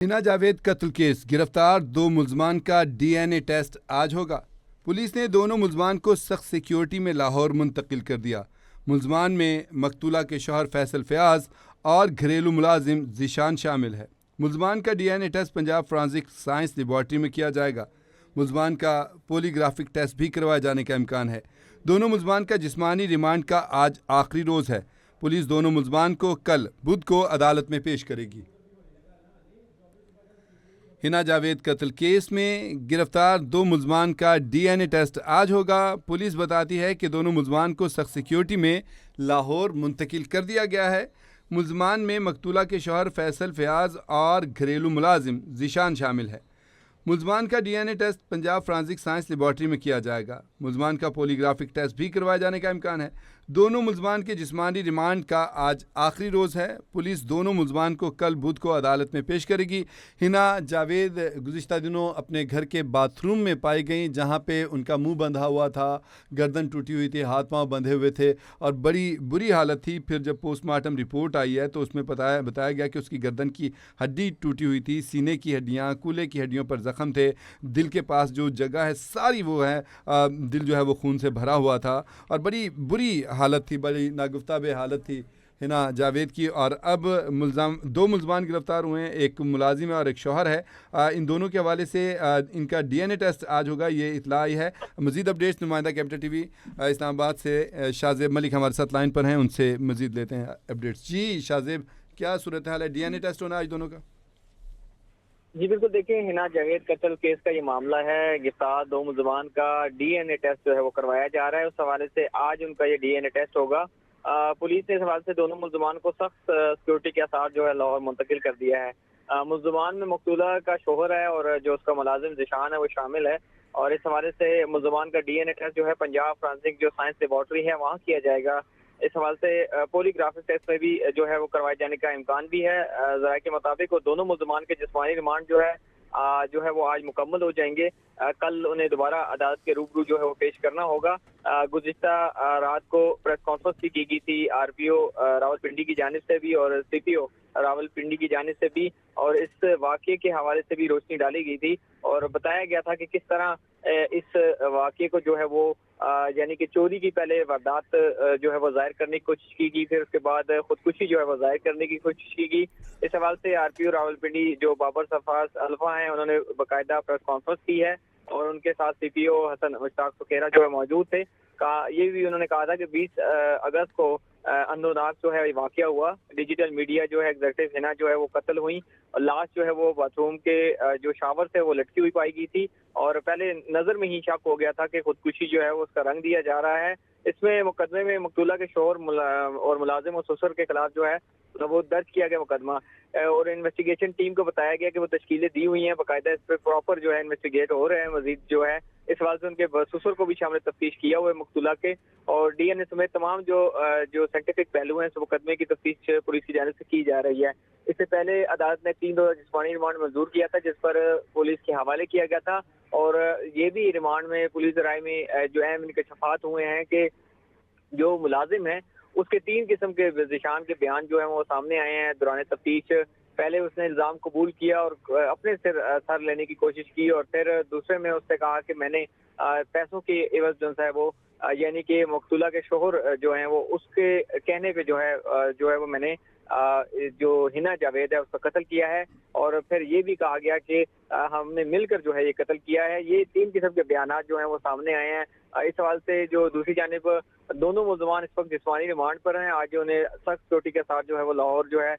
हिना जावेद कत्ल केस गिरफ्तार 2 मुलजमान का DNA टेस्ट आज होगा। पुलिस ने दोनों मुलजमान को सख्त सिक्योरिटी में लाहौर मुंतकिल कर दिया। मुलजमान में मकतूला के शौहर फैसल फयाज और घरेलू मुलाजिम ज़ीशान शामिल है। मुलजमान का DNA test Punjab forensic science laboratory में किया जाएगा। मुलजमान का पॉलीग्राफिक टेस्ट भी करवाए जाने का इम्कान है। दोनों मुलजमान का जिस्मानी रिमांड का आज आखिरी रोज़ है। पुलिस दोनों मुलजमान को कल बुध को अदालत में पेश करेगी। हिना जावेद कत्ल केस में गिरफ्तार 2 मुलजमान का DNA टेस्ट आज होगा। पुलिस बताती है कि दोनों मुलजमान को सख्त सिक्योरिटी में लाहौर मुंतकिल कर दिया गया है। मुलजमान में मकतूला के शौहर फैसल फयाज और घरेलू मुलाजिम ज़ीशान शामिल है। मुलजमान का DNA test Punjab forensic science laboratory में किया जाएगा। मुलजमान का पॉलीग्राफिक टेस्ट भी करवाए जाने का इम्कान है। दोनों मुलजमान के जिस्मानी रिमांड का आज आखिरी रोज़ है। पुलिस दोनों मुलजमान को कल बुध को अदालत में पेश करेगी। हिना जावेद गुज़िश्ता दिनों अपने घर के बाथरूम में पाई गई, जहां पे उनका मुंह बंधा हुआ था, गर्दन टूटी हुई थी, हाथ पांव बंधे हुए थे और बड़ी बुरी हालत थी। फिर जब पोस्टमार्टम रिपोर्ट आई है तो उसमें बताया गया कि उसकी गर्दन की हड्डी टूटी हुई थी, सीने की हड्डियाँ, कूल्हे की हड्डियों पर ज़ख्म थे, दिल के पास जो जगह है सारी वो है, दिल जो है वो खून से भरा हुआ था और बड़ी बुरी हालत थी, बड़ी नागुफ्ताबे हालत थी हिना जावेद की। और अब 2 मुलजमान गिरफ्तार हुए हैं, एक मुलाजिम है और एक शौहर है। इन दोनों के हवाले से इनका DNA टेस्ट आज होगा, ये इतला आई है। मज़ीद अपडेट्स नुमाइंदा कैपिटल TV इस्लामाबाद से शाहजेब मलिक हमारे साथ लाइन पर हैं, उनसे मज़ीद लेते हैं अपडेट्स। जी शाहजेब, क्या सूरत हाल है? DNA टेस्ट होना आज दोनों का? जी बिल्कुल, देखिए हिना जावेद कत्ल केस का ये मामला है। गिरफ्तार 2 मुलजमान का DNA टेस्ट जो है वो करवाया जा रहा है। उस हवाले से आज उनका ये DNA टेस्ट होगा। पुलिस ने इस हवाले से दोनों मुलजमान को सख्त सिक्योरिटी के साथ जो है लाहौर मुंतकिल कर दिया है। मुलजमान में मकतूला का शोहर है और जो उसका मुलाजिम ज़ीशान है वो शामिल है। और इस हवाले से मुलजमान का DNA टेस्ट जो है पंजाब फॉरेंसिक जो साइंस लेबॉर्ट्री है वहाँ किया जाएगा। इस हवाले से पॉलीग्राफिक टेस्ट में भी जो है वो करवाए जाने का इम्कान भी है। ज़राए के मुताबिक वो दोनों मुलजमान के जिस्मानी रिमांड जो है वो आज मुकम्मल हो जाएंगे। कल उन्हें दोबारा अदालत के रूबरू जो है वो पेश करना होगा। गुज़िश्ता रात को प्रेस कॉन्फ्रेंस भी की गई थी RPO रावलपिंडी की जानिब से भी और CPO रावलपिंडी की जानिब से भी, और इस वाक़े के हवाले से भी रोशनी डाली गई थी और बताया गया था कि किस तरह इस वाक़े को जो है वो यानी कि चोरी की पहले वारदात जो है वो ज़ाहिर करने की कोशिश की गई, फिर उसके बाद खुदकुशी जो है वो ज़ाहिर करने की कोशिश की गई। इस हवाले से RPO रावलपिंडी जो बाबर सफाज अल्फा हैं उन्होंने बाकायदा प्रेस कॉन्फ्रेंस की है और उनके साथ CPO हसन मुश्ताक फकीरा जो है मौजूद थे। ये भी उन्होंने कहा था कि 20 अगस्त को अंदोनाक जो है वाक़या हुआ। डिजिटल मीडिया जो है एग्जेक्टिव हिना जो है वो कत्ल हुई और लाश जो है वो बाथरूम के जो शावर से वो लटकी हुई पाई गई थी और पहले नजर में ही शक हो गया था कि खुदकुशी जो है वो उसका रंग दिया जा रहा है। इसमें मुकदमे में मकतूला के शोहर और मुलाजिम और ससुर के खिलाफ जो है वो दर्ज किया गया मुकदमा और इन्वेस्टिगेशन टीम को बताया गया कि वो तश्कीलें दी हुई हैं, बाकायदा इस पर प्रॉपर जो है इन्वेस्टिगेट हो रहे हैं। मजीद जो है इस हवाले से उनके ससुर को भी शामिल तफ्तीश किया हुआ है मकतूला के, और DNA समेत तमाम जो साइंटिफिक पहलू हैं इस मुकदमे की तफ्तीश पुलिस की जानिब से की जा रही है। इससे पहले अदालत ने 3 रोज़ा जिस्मानी रिमांड मंजूर किया था जिस पर पुलिस के हवाले किया गया था और ये भी रिमांड में पुलिस राय में जो अहम इंकशाफात हुए हैं कि जो मुलाजिम है उसके 3 किस्म के ज़ीशान के बयान जो है वो सामने आए हैं दौरान तफ्तीश। पहले उसने इल्ज़ाम कबूल किया और अपने सर लेने की कोशिश की और फिर दूसरे में उसने कहा कि मैंने पैसों के एवज जो है वो यानी कि मकतूला के शोहर जो हैं वो उसके कहने पे जो है वो मैंने जो हिना जावेद है उसका कत्ल किया है और फिर ये भी कहा गया कि हमने मिलकर जो है ये कत्ल किया है। ये 3 किस्म के बयानात जो हैं वो सामने आए हैं। इस सवाल से जो दूसरी जानिब दोनों मुलजमान इस वक्त जिस्मानी रिमांड पर हैं। आज उन्हें सख्त सिक्योरिटी के साथ जो है वो लाहौर जो है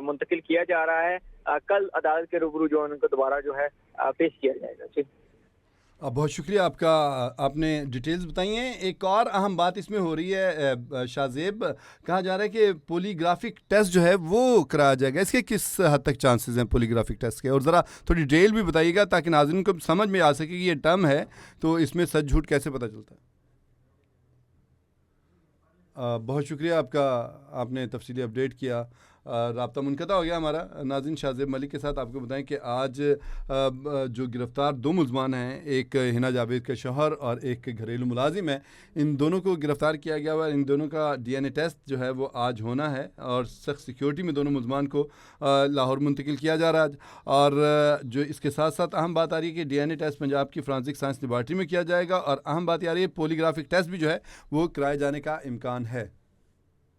मुंतकिल किया जा रहा है। कल अदालत के रूबरू जो उनको दोबारा जो है पेश किया जाएगा। जी बहुत शुक्रिया आपका, आपने डिटेल्स बताई हैं। एक और अहम बात इसमें हो रही है शाहजेब, कहा जा रहा है कि पॉलीग्राफिक टेस्ट जो है वो कराया जाएगा। इसके किस हद तक चांसेस हैं पॉलीग्राफिक टेस्ट के, और ज़रा थोड़ी डिटेल भी बताइएगा ताकि नाज़रीन को समझ में आ सके कि ये टर्म है तो इसमें सच झूठ कैसे पता चलता है। बहुत शुक्रिया आपका, आपने तफसीली अपडेट किया। رابطہ منقطع ہو گیا ہمارا ناظرین شاہ ملک کے ساتھ. آپ کو بتائیں کہ آج جو گرفتار 2 ملزمان ہیں, ایک ہنا جاوید کا شوہر اور ایک گھریلو ملازم ہے, ان دونوں کو گرفتار کیا گیا ہوا ہے. ان دونوں کا ڈی این اے ٹیسٹ جو ہے وہ آج ہونا ہے اور سخت سیکیورٹی میں دونوں ملزمان کو لاہور منتقل کیا جا رہا ہے. اور جو اس کے ساتھ ساتھ اہم بات آ رہی ہے کہ D N A test Punjab کی فرانسک سائنس لیبارٹری میں کیا جائے گا, اور اہم بات یہ آ رہی ہے پولیگرافک ٹیسٹ بھی جو ہے وہ کرائے جانے کا امکان ہے.